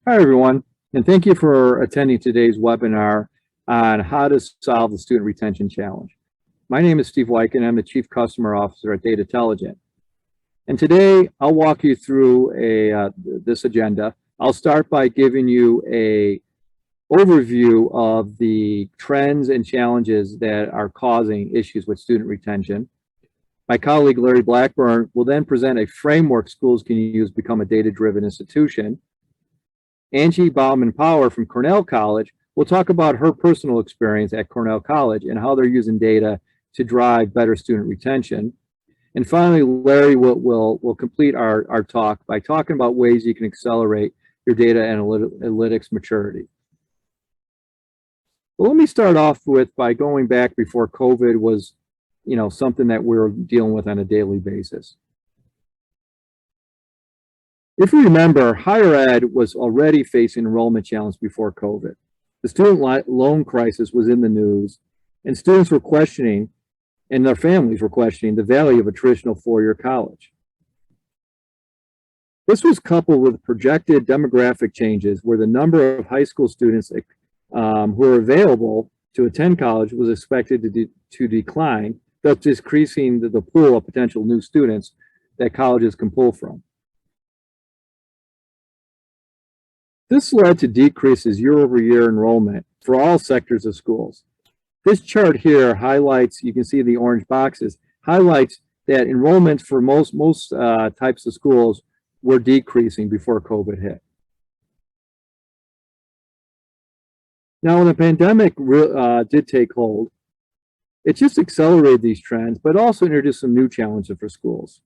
Hi, everyone, and thank you for attending today's webinar on how to solve the student retention challenge. My name is Steve Wyken. I'm the Chief Customer Officer at Datatelligent. And today I'll walk you through this agenda. I'll start by giving you an overview of the trends and challenges that are causing issues with student retention. My colleague Larry Blackburn will then present a framework schools can use to become a data-driven institution. Angie Bauman-Power from Cornell College will talk about her personal experience at Cornell College and how they're using data to drive better student retention. And finally, Larry will complete our talk by talking about ways you can accelerate your data analytics maturity. Well, let me start off by going back before COVID was, something that we're dealing with on a daily basis. If you remember, higher ed was already facing enrollment challenge before COVID. The student loan crisis was in the news, and students were questioning, and their families were questioning, the value of a traditional four-year college. This was coupled with projected demographic changes where the number of high school students who were available to attend college was expected to decline, thus decreasing the pool of potential new students that colleges can pull from. This led to decreases year-over-year enrollment for all sectors of schools. This chart here highlights, you can see the orange boxes, highlights that enrollments for most types of schools were decreasing before COVID hit. Now, when the pandemic did take hold, it just accelerated these trends, but also introduced some new challenges for schools.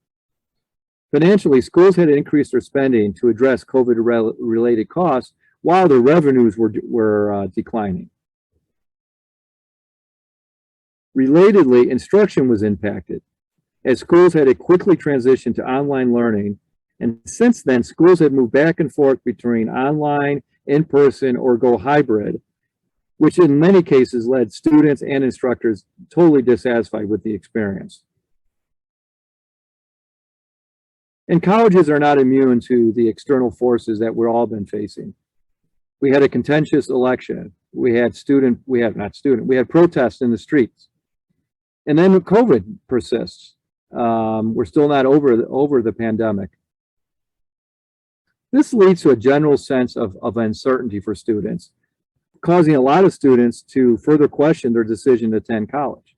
Financially, schools had to increase their spending to address COVID-related costs while their revenues were declining. Relatedly, instruction was impacted as schools had to quickly transition to online learning, and since then, schools had moved back and forth between online, in-person, or go hybrid, which in many cases led students and instructors totally dissatisfied with the experience. And colleges are not immune to the external forces that we've all been facing. We had a contentious election. We had protests in the streets. And then COVID persists. We're still not over the pandemic. This leads to a general sense of uncertainty for students, causing a lot of students to further question their decision to attend college.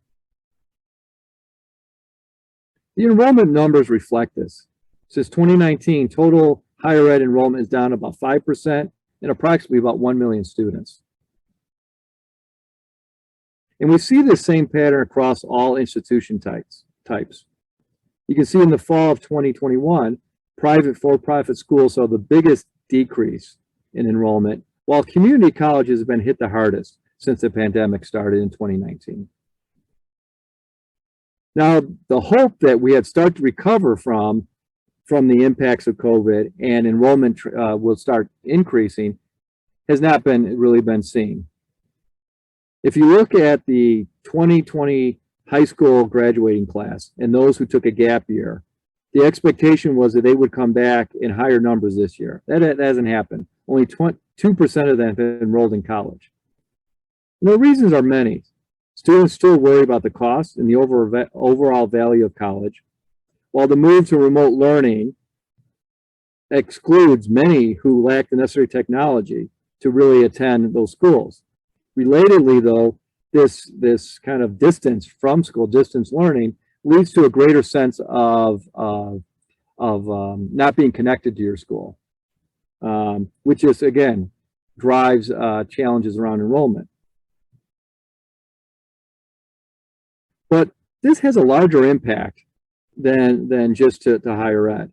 The enrollment numbers reflect this. Since 2019, total higher ed enrollment is down about 5% and approximately about 1 million students. And we see this same pattern across all institution types. You can see in the fall of 2021, private for-profit schools saw the biggest decrease in enrollment, while community colleges have been hit the hardest since the pandemic started in 2019. Now, the hope that we had started to recover from the impacts of COVID and enrollment will start increasing has not really been seen. If you look at the 2020 high school graduating class and those who took a gap year, the expectation was that they would come back in higher numbers this year. That hasn't happened. Only 2% of them have enrolled in college. And the reasons are many. Students still worry about the cost and the overall value of college, while the move to remote learning excludes many who lack the necessary technology to really attend those schools. Relatedly, though, this kind of distance from school, distance learning, leads to a greater sense of not being connected to your school, which is, again, drives challenges around enrollment. But this has a larger impact than just to higher ed.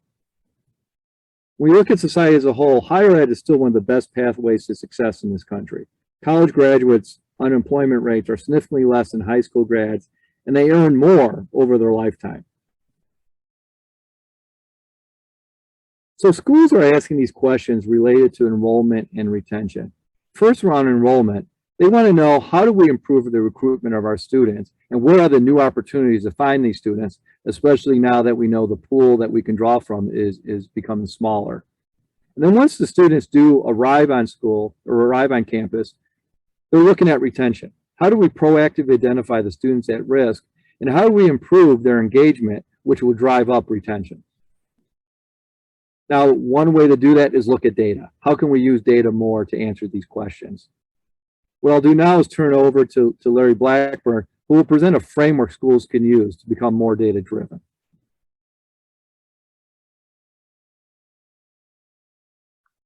When we look at society as a whole, higher ed is still one of the best pathways to success in this country. College graduates' unemployment rates are significantly less than high school grads, and they earn more over their lifetime. So schools are asking these questions related to enrollment and retention. First, around enrollment, they want to know, how do we improve the recruitment of our students, and what are the new opportunities to find these students, especially now that we know the pool that we can draw from is becoming smaller. And then once the students do arrive on school or arrive on campus, they're looking at retention. How do we proactively identify the students at risk, and how do we improve their engagement, which will drive up retention? Now, one way to do that is look at data. How can we use data more to answer these questions? What I'll do now is turn it over to Larry Blackburn, who will present a framework schools can use to become more data-driven.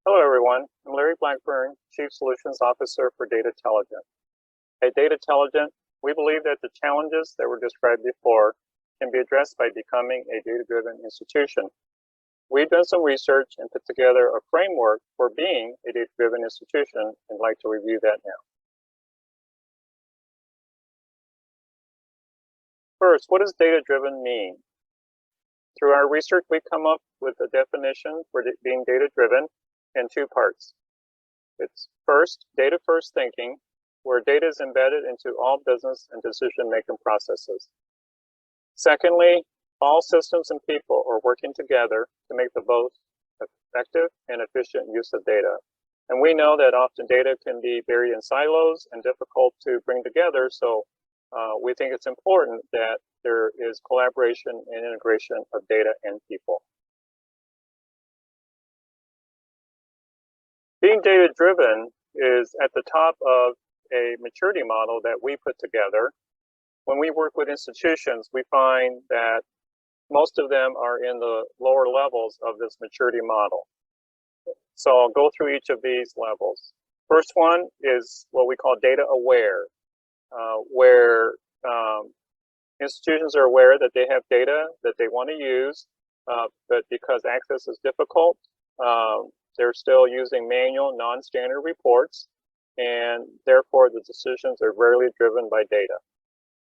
Hello, everyone. I'm Larry Blackburn, Chief Solutions Officer for Datatelligent. At Datatelligent, we believe that the challenges that were described before can be addressed by becoming a data-driven institution. We've done some research and put together a framework for being a data-driven institution, and I'd like to review that now. First, what does data-driven mean? Through our research, we've come up with a definition for being data-driven in two parts. It's first, data-first thinking, where data is embedded into all business and decision-making processes. Secondly, all systems and people are working together to make the most effective and efficient use of data. And we know that often data can be buried in silos and difficult to bring together, so we think it's important that there is collaboration and integration of data and people. Being data-driven is at the top of a maturity model that we put together. When we work with institutions, we find that most of them are in the lower levels of this maturity model. So I'll go through each of these levels. First one is what we call data aware, where institutions are aware that they have data that they want to use, but because access is difficult, they're still using manual, non-standard reports, and therefore the decisions are rarely driven by data.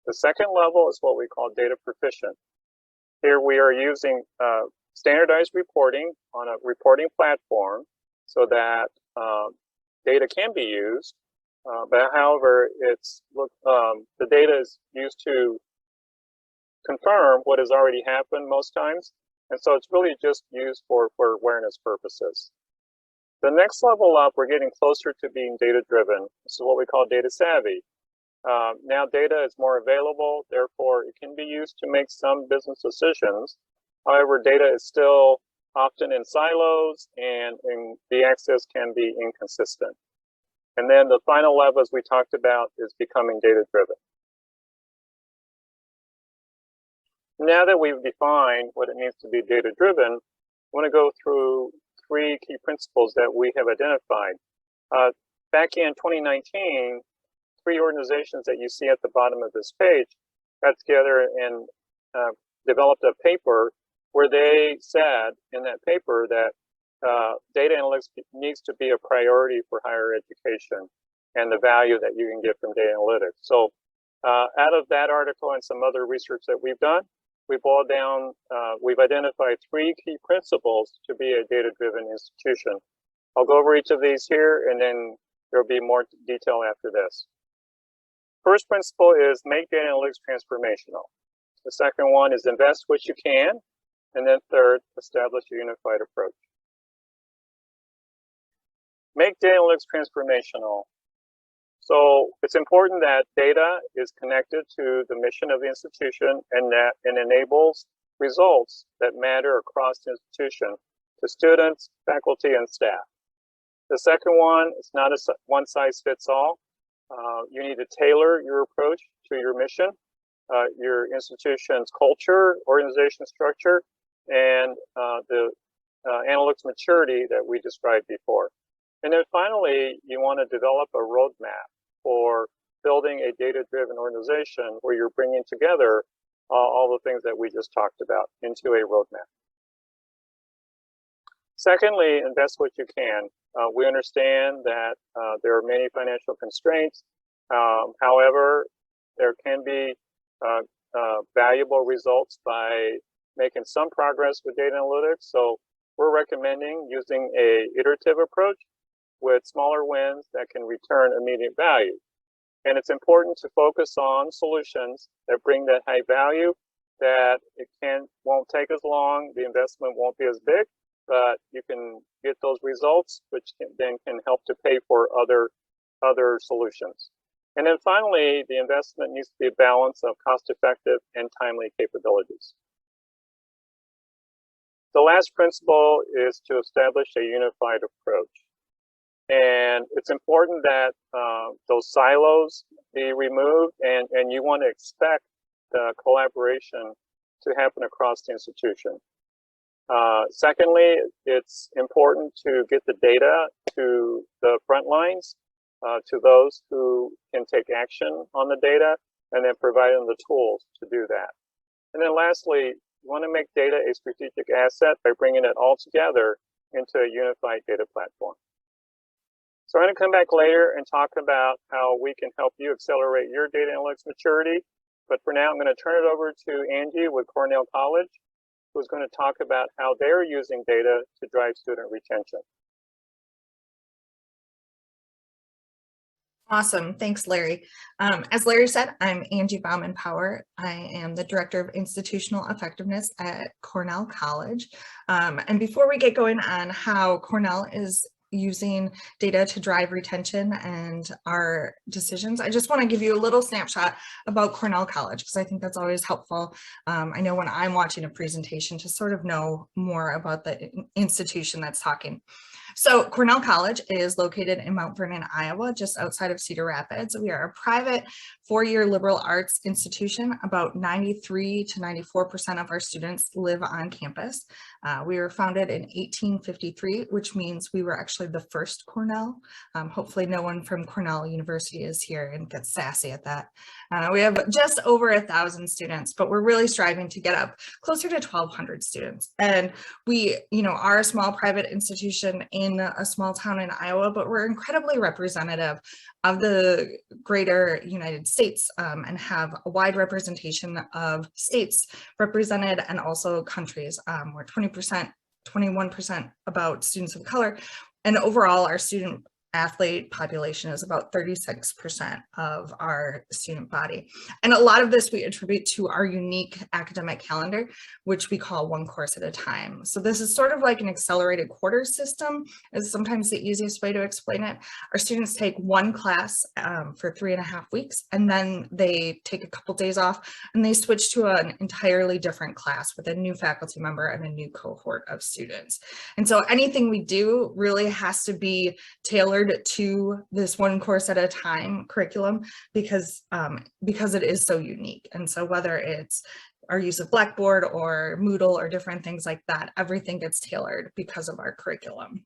The second level is what we call data proficient. Here we are using standardized reporting on a reporting platform so that data can be used, but however, the data is used to confirm what has already happened most times, and so it's really just used for awareness purposes. The next level up, we're getting closer to being data-driven. This is what we call data savvy. Now data is more available, therefore it can be used to make some business decisions. However, data is still often in silos and the access can be inconsistent. And then the final level, as we talked about, is becoming data-driven. Now that we've defined what it means to be data-driven, I want to go through three key principles that we have identified. Back in 2019, three organizations that you see at the bottom of this page got together and developed a paper where they said in that paper that data analytics needs to be a priority for higher education and the value that you can get from data analytics. So out of that article and some other research that we've done, we boiled down, we've identified three key principles to be a data-driven institution. I'll go over each of these here, and then there'll be more detail after this. First principle is make data analytics transformational. The second one is invest what you can. And then third, establish a unified approach. Make data analytics transformational. So it's important that data is connected to the mission of the institution and that it enables results that matter across the institution to students, faculty, and staff. The second one is not a one-size-fits-all. You need to tailor your approach to your mission, your institution's culture, organization structure, and the analytics maturity that we described before. And then finally, you want to develop a roadmap for building a data-driven organization where you're bringing together all the things that we just talked about into a roadmap. Secondly, invest what you can. We understand that there are many financial constraints. However, there can be valuable results by making some progress with data analytics. So we're recommending using an iterative approach with smaller wins that can return immediate value. And it's important to focus on solutions that bring that high value, that it won't take as long, the investment won't be as big, but you can get those results, which can help to pay for other solutions. And then finally, the investment needs to be a balance of cost-effective and timely capabilities. The last principle is to establish a unified approach. And it's important that those silos be removed, and you want to expect the collaboration to happen across the institution. Secondly, it's important to get the data to the front lines, to those who can take action on the data, and then provide them the tools to do that. And then lastly, you want to make data a strategic asset by bringing it all together into a unified data platform. So I'm going to come back later and talk about how we can help you accelerate your data analytics maturity. But for now, I'm going to turn it over to Angie with Cornell College, who's going to talk about how they're using data to drive student retention. Awesome. Thanks, Larry. As Larry said, I'm Angie Bauman-Power. I am the Director of Institutional Effectiveness at Cornell College. And before we get going on how Cornell is using data to drive retention and our decisions, I just want to give you a little snapshot about Cornell College, because I think that's always helpful. I know when I'm watching a presentation to sort of know more about the institution that's talking. So Cornell College is located in Mount Vernon, Iowa, just outside of Cedar Rapids. We are a private four-year liberal arts institution. About 93 to 94% of our students live on campus. We were founded in 1853, which means we were actually the first Cornell. Hopefully no one from Cornell University is here and gets sassy at that. We have just over 1,000 students, but we're really striving to get up closer to 1,200 students. And we, are a small private institution in a small town in Iowa, but we're incredibly representative of the greater United States and have a wide representation of states represented and also countries. We're 20%, 21% about students of color. And overall, our student athlete population is about 36% of our student body. And a lot of this we attribute to our unique academic calendar, which we call one course at a time. So this is sort of like an accelerated quarter system, is sometimes the easiest way to explain it. Our students take one class for 3.5 weeks, and then they take a couple days off and they switch to an entirely different class with a new faculty member and a new cohort of students. And so anything we do really has to be tailored to this one course at a time curriculum, because it is so unique. And so whether it's our use of Blackboard or Moodle or different things like that, everything gets tailored because of our curriculum.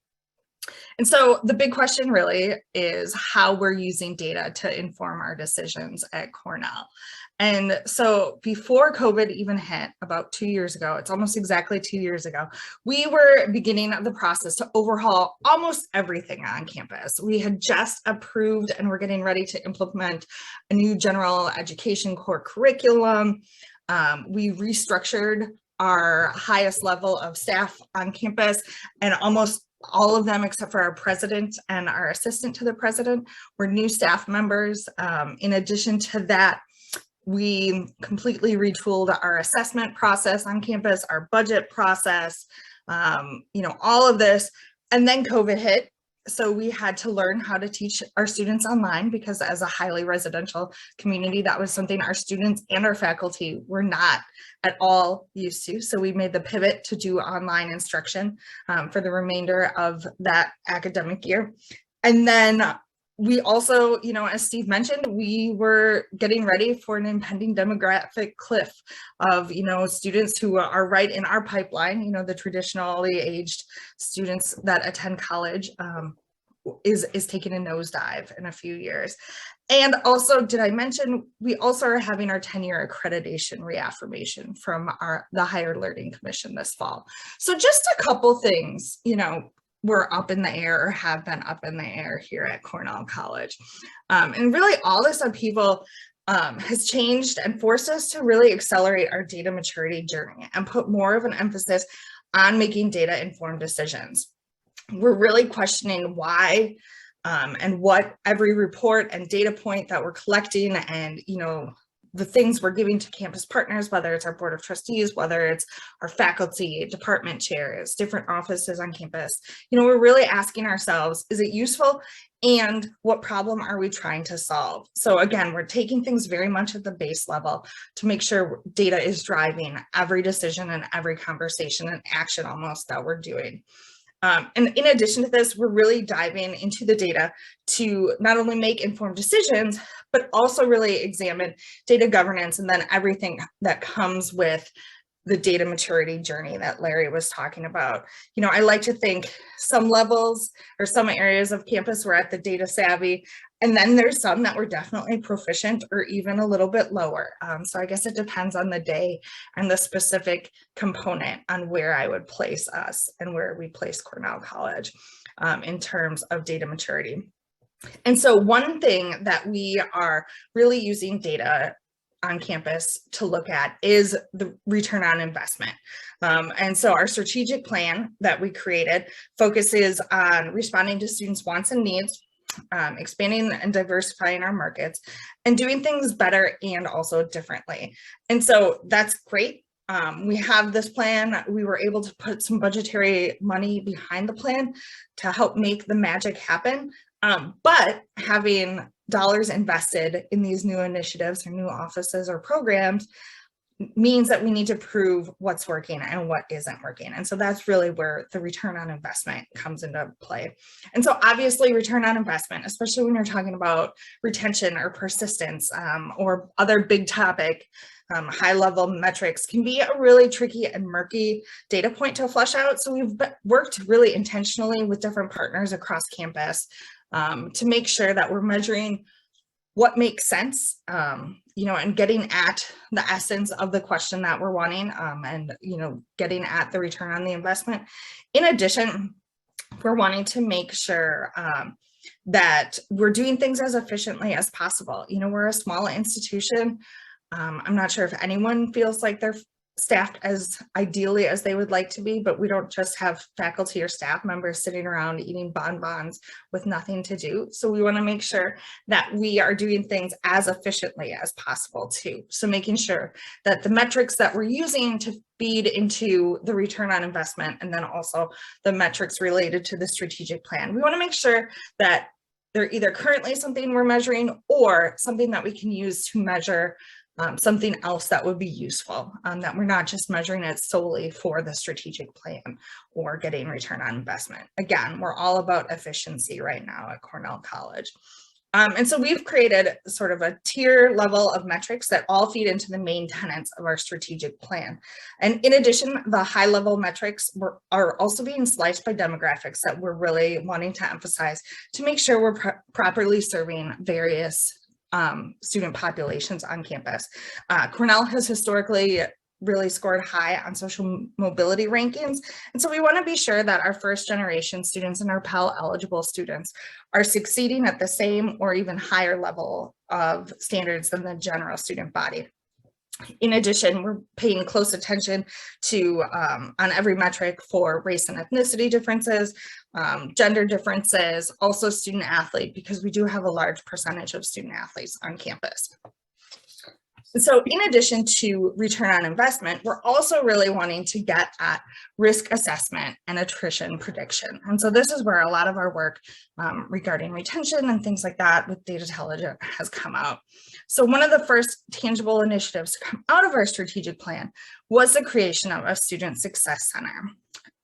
And so the big question really is how we're using data to inform our decisions at Cornell. And so before COVID even hit, about 2 years ago, it's almost exactly 2 years ago, we were beginning the process to overhaul almost everything on campus. We had just approved and we're getting ready to implement a new general education core curriculum. We restructured our highest level of staff on campus, and almost all of them except for our president and our assistant to the president were new staff members. In addition to that, we completely retooled our assessment process on campus, our budget process, all of this. And then COVID hit. So we had to learn how to teach our students online, because as a highly residential community, that was something our students and our faculty were not at all used to. So we made the pivot to do online instruction for the remainder of that academic year. And then we also, as Steve mentioned, we were getting ready for an impending demographic cliff of, students who are right in our pipeline. The traditionally aged students that attend college is taking a nosedive in a few years. And also, did I mention, we also are having our 10-year accreditation reaffirmation from the Higher Learning Commission this fall. So just a couple things, were up in the air or have been up in the air here at Cornell College. And really all this upheaval has changed and forced us to really accelerate our data maturity journey and put more of an emphasis on making data-informed decisions. We're really questioning why and what every report and data point that we're collecting and, the things we're giving to campus partners, whether it's our board of trustees, whether it's our faculty, department chairs, different offices on campus, we're really asking ourselves, is it useful? And what problem are we trying to solve? So again, we're taking things very much at the base level to make sure data is driving every decision and every conversation and action almost that we're doing. And in addition to this, we're really diving into the data to not only make informed decisions, but also really examine data governance and then everything that comes with the data maturity journey that Larry was talking about. I like to think some levels or some areas of campus were at the data savvy, and then there's some that were definitely proficient or even a little bit lower. So I guess it depends on the day and the specific component on where I would place us and where we place Cornell College in terms of data maturity. And so one thing that we are really using data on campus to look at is the return on investment. And so our strategic plan that we created focuses on responding to students' wants and needs, expanding and diversifying our markets, and doing things better and also differently. And so that's great. We have this plan. We were able to put some budgetary money behind the plan to help make the magic happen. But having dollars invested in these new initiatives or new offices or programs means that we need to prove what's working and what isn't working. And so that's really where the return on investment comes into play. And so obviously return on investment, especially when you're talking about retention or persistence or other big topic, high level metrics can be a really tricky and murky data point to flesh out. So we've worked really intentionally with different partners across campus to make sure that we're measuring what makes sense, and getting at the essence of the question that we're wanting, and, getting at the return on the investment. In addition, we're wanting to make sure that we're doing things as efficiently as possible. We're a small institution. I'm not sure if anyone feels like they're staffed as ideally as they would like to be, but we don't just have faculty or staff members sitting around eating bonbons with nothing to do. So we want to make sure that we are doing things as efficiently as possible too. So making sure that the metrics that we're using to feed into the return on investment, and then also the metrics related to the strategic plan, we want to make sure that they're either currently something we're measuring or something that we can use to measure something else that would be useful, that we're not just measuring it solely for the strategic plan or getting return on investment. Again, we're all about efficiency right now at Cornell College. And so we've created sort of a tier level of metrics that all feed into the main tenets of our strategic plan. And in addition, the high level metrics are also being sliced by demographics that we're really wanting to emphasize to make sure we're properly serving various student populations on campus. Cornell has historically really scored high on social mobility rankings. And so we want to be sure that our first generation students and our Pell eligible students are succeeding at the same or even higher level of standards than the general student body. In addition, we're paying close attention to on every metric for race and ethnicity differences, gender differences, also student athlete, because we do have a large percentage of student athletes on campus. So in addition to return on investment, we're also really wanting to get at risk assessment and attrition prediction. And so this is where a lot of our work regarding retention and things like that with Datatelligent has come out. So one of the first tangible initiatives to come out of our strategic plan was the creation of a Student Success Center.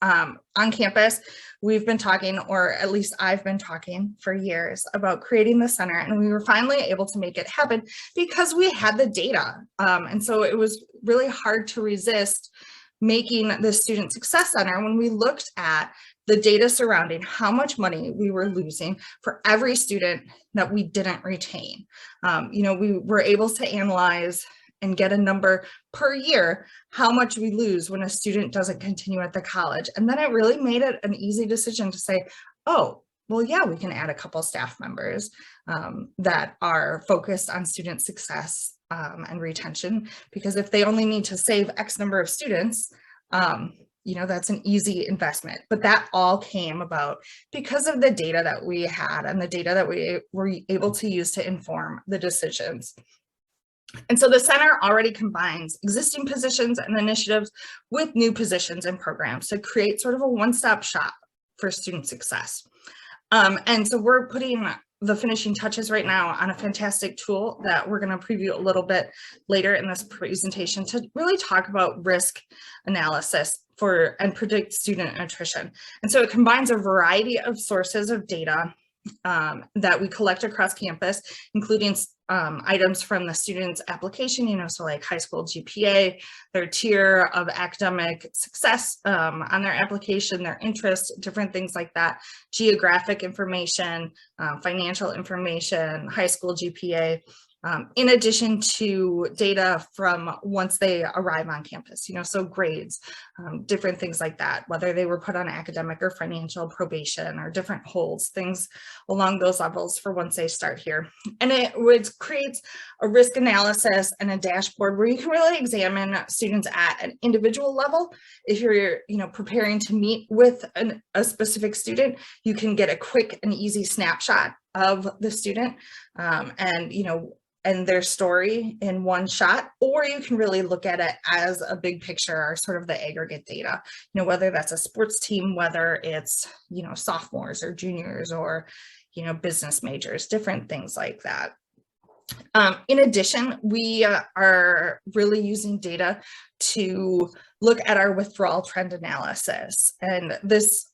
On campus, we've been talking, or at least I've been talking for years about creating the center, and we were finally able to make it happen because we had the data. And so it was really hard to resist making the Student Success Center when we looked at the data surrounding how much money we were losing for every student that we didn't retain. We were able to analyze and get a number per year how much we lose when a student doesn't continue at the college. And then it really made it an easy decision to say, oh, well, yeah, we can add a couple staff members that are focused on student success and retention, because if they only need to save X number of students, that's an easy investment. But that all came about because of the data that we had and the data that we were able to use to inform the decisions. And so the center already combines existing positions and initiatives with new positions and programs to create sort of a one-stop shop for student success. And so we're putting the finishing touches right now on a fantastic tool that we're going to preview a little bit later in this presentation to really talk about risk analysis and predict student attrition. And so it combines a variety of sources of data that we collect across campus, including items from the student's application, so like high school GPA, their tier of academic success on their application, their interests, different things like that, geographic information, financial information, high school GPA, in addition to data from once they arrive on campus, so grades, different things like that, whether they were put on academic or financial probation or different holds, things along those levels for once they start here. And it creates a risk analysis and a dashboard where you can really examine students at an individual level. If you're, preparing to meet with a specific student, you can get a quick and easy snapshot of the student and their story in one shot, or you can really look at it as a big picture or sort of the aggregate data, whether that's a sports team, whether it's, sophomores or juniors or, business majors, different things like that. In addition, we are really using data to look at our withdrawal trend analysis. And this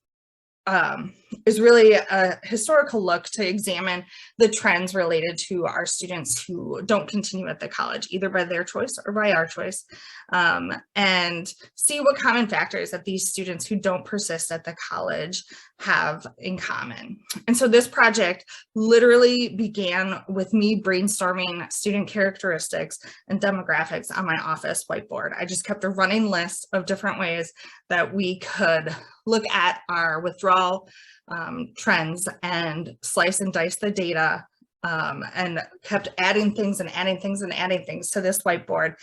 is really a historical look to examine the trends related to our students who don't continue at the college, either by their choice or by our choice, and see what common factors that these students who don't persist at the college have in common. And so this project literally began with me brainstorming student characteristics and demographics on my office whiteboard. I just kept a running list of different ways that we could look at our withdrawal trends and slice and dice the data, and kept adding things and adding things and adding things to this whiteboard.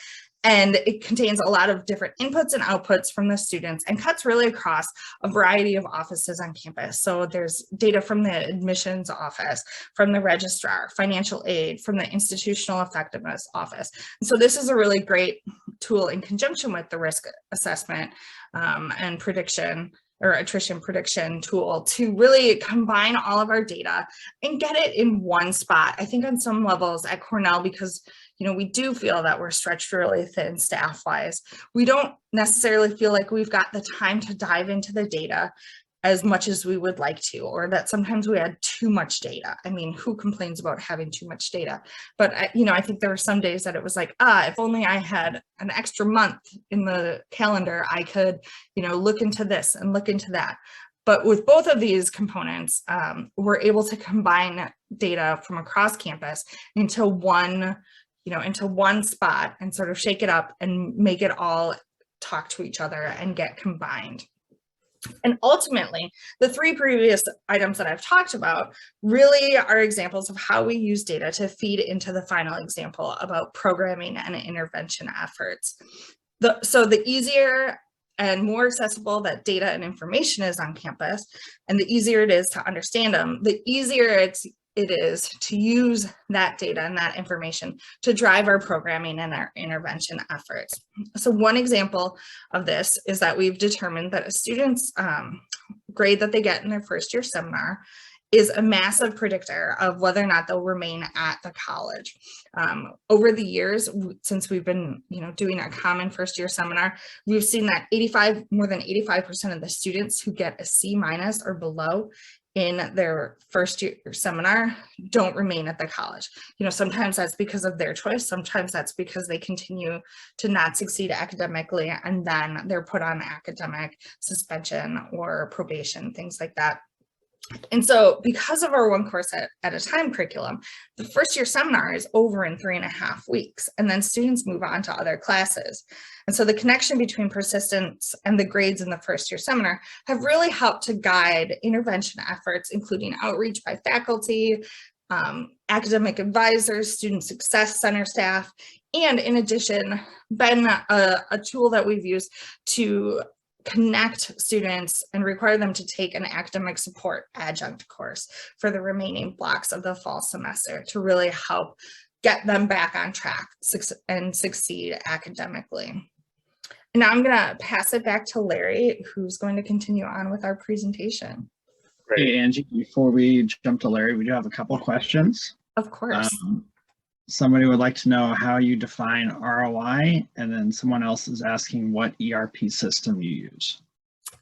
And it contains a lot of different inputs and outputs from the students and cuts really across a variety of offices on campus. So there's data from the admissions office, from the registrar, financial aid, from the institutional effectiveness office. And so this is a really great tool in conjunction with the risk assessment and prediction or attrition prediction tool to really combine all of our data and get it in one spot. I think on some levels at Cornell, because we do feel that we're stretched really thin staff-wise, we don't necessarily feel like we've got the time to dive into the data as much as we would like to, or that sometimes we had too much data. I mean, who complains about having too much data? But I think there were some days that it was like, if only I had an extra month in the calendar, I could, look into this and look into that. But with both of these components, we're able to combine data from across campus into one spot and sort of shake it up and make it all talk to each other and get combined. And ultimately, the three previous items that I've talked about really are examples of how we use data to feed into the final example about programming and intervention efforts. So the easier and more accessible that data and information is on campus, and the easier it is to understand them, the easier it is to use that data and that information to drive our programming and our intervention efforts. So one example of this is that we've determined that a student's grade that they get in their first year seminar is a massive predictor of whether or not they'll remain at the college. Over the years, since we've been doing a common first year seminar, we've seen that more than 85% of the students who get a C- or below in their first year seminar don't remain at the college. Sometimes that's because of their choice. Sometimes that's because they continue to not succeed academically and then they're put on academic suspension or probation, things like that. And so because of our one course at a time curriculum, the first year seminar is over in 3.5 weeks, and then students move on to other classes. And so the connection between persistence and the grades in the first year seminar have really helped to guide intervention efforts, including outreach by faculty, academic advisors, student success center staff, and in addition, been a tool that we've used to connect students and require them to take an academic support adjunct course for the remaining blocks of the fall semester to really help get them back on track and succeed academically. And now I'm going to pass it back to Larry, who's going to continue on with our presentation. Great. Hey, Angie, before we jump to Larry, we do have a couple of questions. Of course. Somebody would like to know how you define ROI, and then someone else is asking what ERP system you use.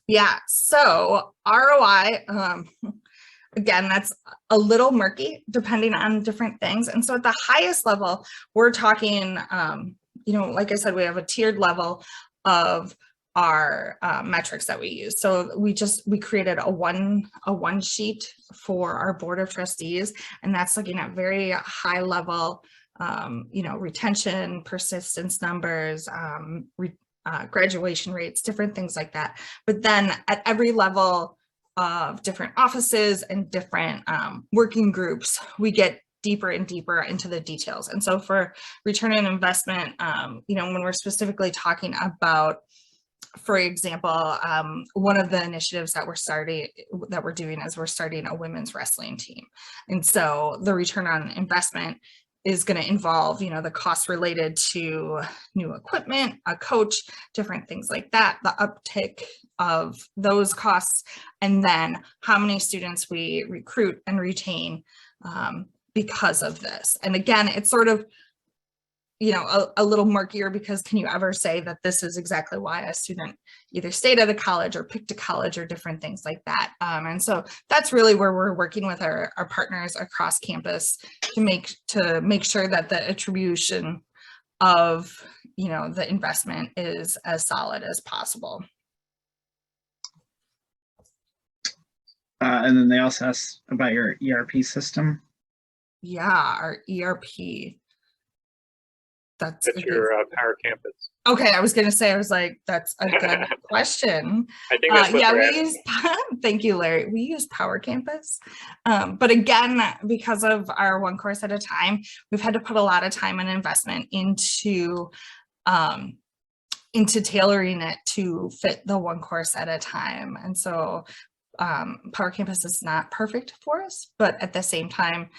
Yeah, so ROI, again, that's a little murky depending on different things. And so at the highest level, we're talking, like I said, we have a tiered level of our metrics that we use. So we created a one sheet for our board of trustees, and that's looking at very high level, retention, persistence numbers, graduation rates, different things like that. But then at every level of different offices and different working groups, we get deeper and deeper into the details. And so for return on investment, when we're specifically talking about, for example, one of the initiatives that we're doing is we're starting a women's wrestling team. And so the return on investment is going to involve, the costs related to new equipment, a coach, different things like that, the uptick of those costs, and then how many students we recruit and retain because of this. And again, it's sort of, a little murkier, because can you ever say that this is exactly why a student either stayed at a college or picked a college or different things like that. And so that's really where we're working with our partners across campus to make sure that the attribution of, the investment is as solid as possible. And then they also asked about your ERP system. Yeah, our ERP. That's your Power Campus. Okay, I was going to say, that's a good question. I think that's what we use, thank you, Larry. We use Power Campus. But again, because of our one course at a time, we've had to put a lot of time and investment into tailoring it to fit the one course at a time. And so Power Campus is not perfect for us, but at the same time,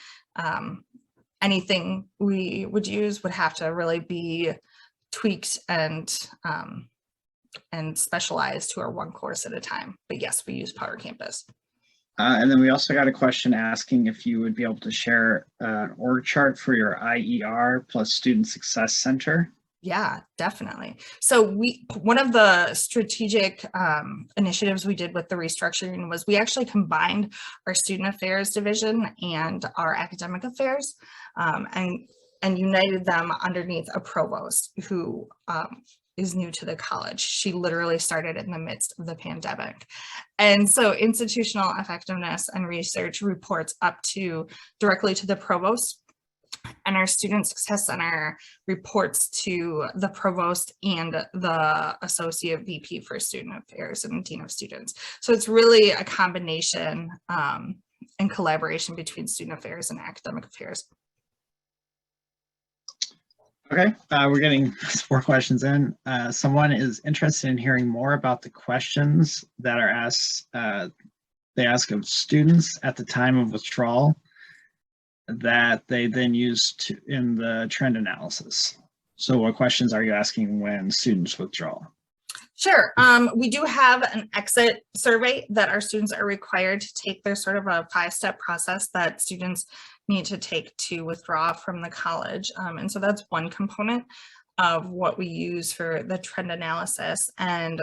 anything we would use would have to really be tweaked and specialized to our one course at a time. But yes, we use Power Campus. And then we also got a question asking if you would be able to share an org chart for your IER plus Student Success Center. Yeah, definitely. So one of the strategic initiatives we did with the restructuring was we actually combined our student affairs division and our academic affairs and united them underneath a provost who is new to the college. She literally started in the midst of the pandemic. And so institutional effectiveness and research reports up directly to the provost, and our Student Success Center reports to the provost and the associate VP for student affairs and dean of students. So it's really a combination and collaboration between student affairs and academic affairs. Okay, we're getting 4 questions in. Someone is interested in hearing more about the questions that are asked. They ask of students at the time of withdrawal that they then use in the trend analysis. So what questions are you asking when students withdraw? Sure. We do have an exit survey that our students are required to take. There's sort of a 5-step process that students need to take to withdraw from the college. And so that's one component of what we use for the trend analysis. And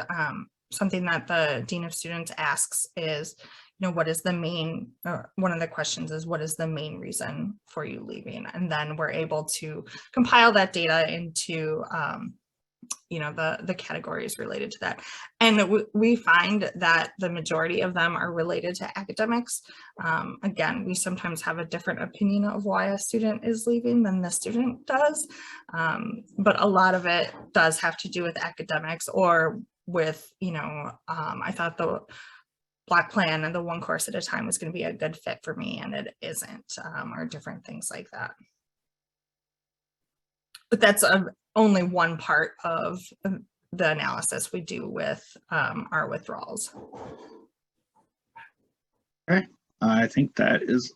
something that the Dean of Students asks is, what is the main, one of the questions is, what is the main reason for you leaving? And then we're able to compile that data into, the categories related to that. And we find that the majority of them are related to academics. Again, we sometimes have a different opinion of why a student is leaving than the student does. But a lot of it does have to do with academics or with, I thought the block plan and the one course at a time was going to be a good fit for me, and it isn't, or different things like that. But that's only one part of the analysis we do with our withdrawals. Okay, I think that is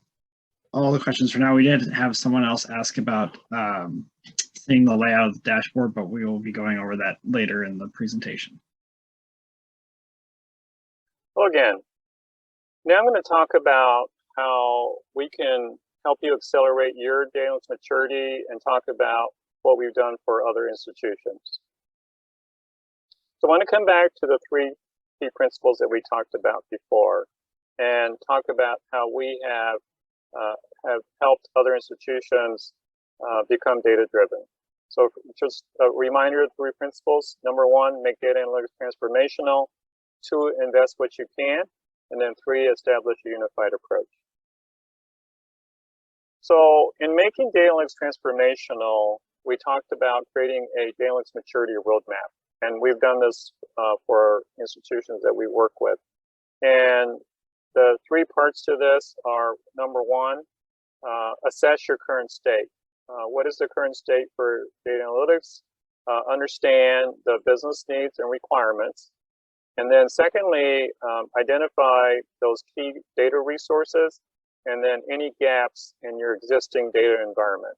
all the questions for now. We did have someone else ask about seeing the layout of the dashboard, but we will be going over that later in the presentation. Well, again, now I'm going to talk about how we can help you accelerate your data analytics maturity and talk about what we've done for other institutions. So I want to come back to the 3 key principles that we talked about before and talk about how we have helped other institutions become data-driven. So just a reminder of the 3 principles. Number 1, make data analytics transformational. 2, invest what you can. And then 3, establish a unified approach. So in making data analytics transformational, we talked about creating a data analytics maturity roadmap. And we've done this for institutions that we work with. And the 3 parts to this are, number 1, assess your current state. What is the current state for data analytics? Understand the business needs and requirements. And then secondly, identify those key data resources and then any gaps in your existing data environment.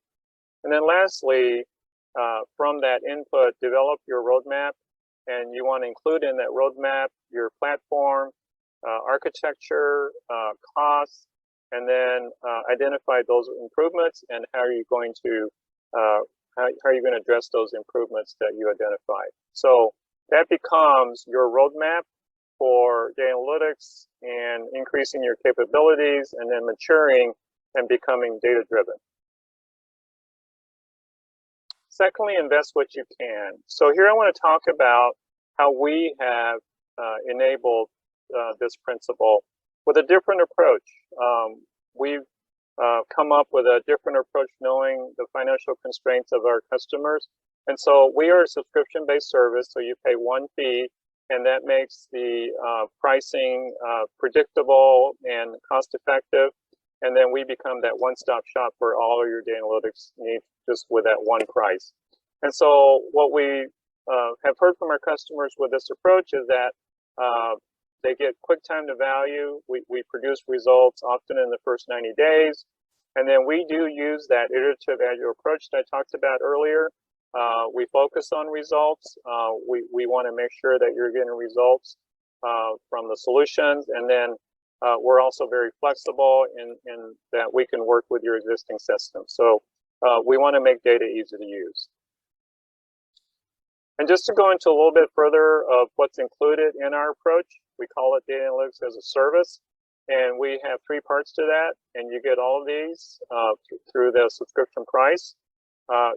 And then lastly, from that input, develop your roadmap, and you want to include in that roadmap your platform, architecture, costs, and then identify those improvements and how are you going to address those improvements that you identified. So that becomes your roadmap for data analytics and increasing your capabilities and then maturing and becoming data-driven. Secondly, invest what you can. So here I want to talk about how we have enabled this principle with a different approach. We've come up with a different approach knowing the financial constraints of our customers. And so we are a subscription-based service, so you pay 1 fee, and that makes the pricing predictable and cost-effective. And then we become that one-stop shop for all of your data analytics needs just with that 1 price. And so what we have heard from our customers with this approach is that they get quick time to value. We produce results often in the first 90 days. And then we do use that iterative agile approach that I talked about earlier. We focus on results. We want to make sure that you're getting results from the solutions. And then we're also very flexible in that we can work with your existing system. So we want to make data easy to use. And just to go into a little bit further of what's included in our approach, we call it data analytics as a service. And we have 3 parts to that. And you get all of these through the subscription price.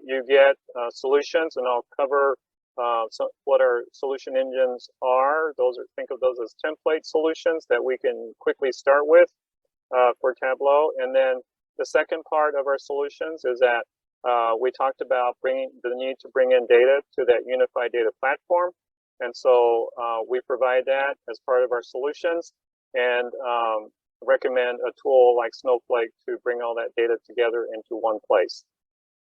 You get solutions, and I'll cover what our solution engines are. Think of those as template solutions that we can quickly start with for Tableau. And then the second part of our solutions is that we talked about bringing the need to bring in data to that unified data platform. And so we provide that as part of our solutions and recommend a tool like Snowflake to bring all that data together into one place.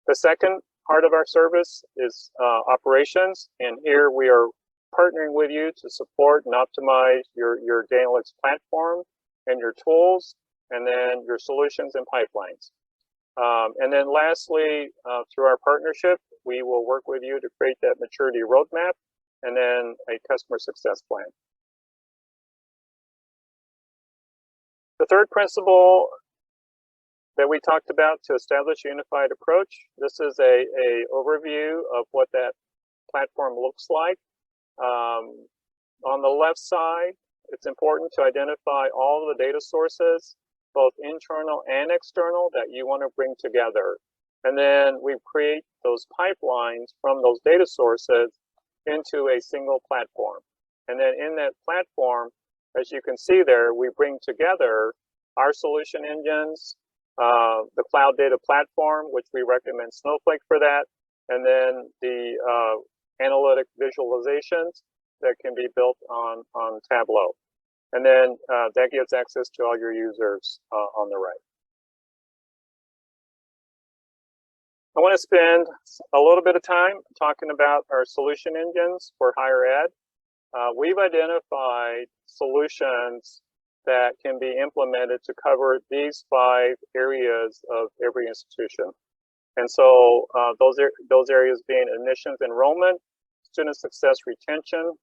The second part of our service is operations, and here we are partnering with you to support and optimize your data analytics platform and your tools, and then your solutions and pipelines. And then lastly, through our partnership, we will work with you to create that maturity roadmap and then a customer success plan. The third principle that we talked about to establish a unified approach, this is a overview of what that platform looks like. On the left side, it's important to identify all the data sources, both internal and external, that you want to bring together. And then we create those pipelines from those data sources into a single platform. And then in that platform, as you can see there, we bring together our solution engines, the cloud data platform, which we recommend Snowflake for that, and then the analytic visualizations that can be built on Tableau. And then that gives access to all your users on the right. I want to spend a little bit of time talking about our solution engines for higher ed. We've identified solutions that can be implemented to cover these 5 areas of every institution. And so those areas being admissions enrollment, student success retention,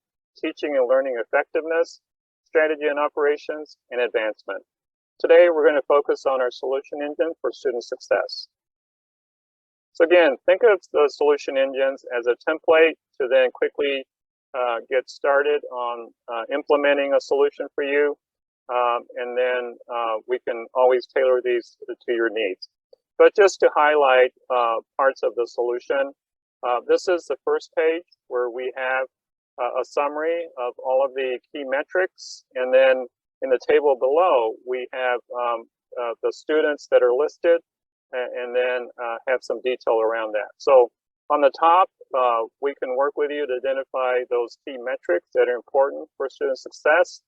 teaching and learning effectiveness, strategy and operations, and advancement. Today, we're going to focus on our solution engine for student success. So again, think of the solution engines as a template to then quickly get started on implementing a solution for you. And then we can always tailor these to your needs. But just to highlight parts of the solution, this is the first page where we have a summary of all of the key metrics. And then in the table below, we have the students that are listed, and then have some detail around that. So on the top, we can work with you to identify those key metrics that are important for student success.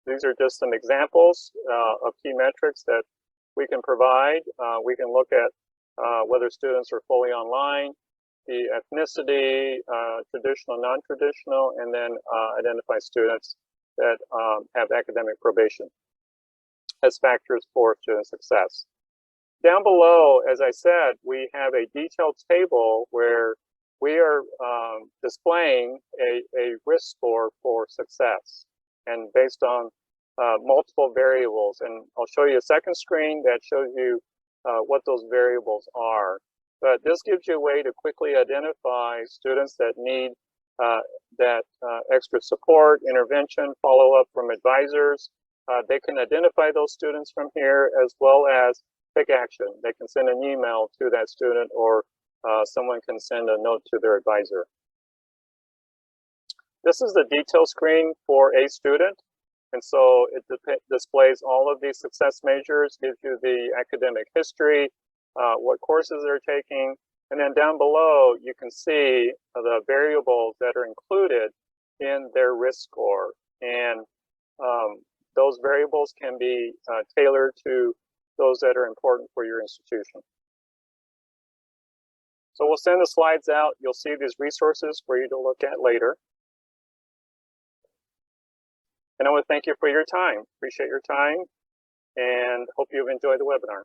These are just some examples of key metrics that we can provide. We can look at whether students are fully online, the ethnicity, traditional, non-traditional, and then identify students that have academic probation as factors for student success. Down below, as I said, we have a detailed table where we are displaying a risk score for success, and based on multiple variables. And I'll show you a second screen that shows you what those variables are. But this gives you a way to quickly identify students that need that extra support, intervention, follow-up from advisors. They can identify those students from here, as well as take action. They can send an email to that student, or someone can send a note to their advisor. This is the detail screen for a student. And so it displays all of these success measures, gives you the academic history, what courses they're taking. And then down below, you can see the variables that are included in their risk score. And those variables can be tailored to those that are important for your institution. So we'll send the slides out. You'll see these resources for you to look at later. And I want to thank you for your time. Appreciate your time, and hope you've enjoyed the webinar.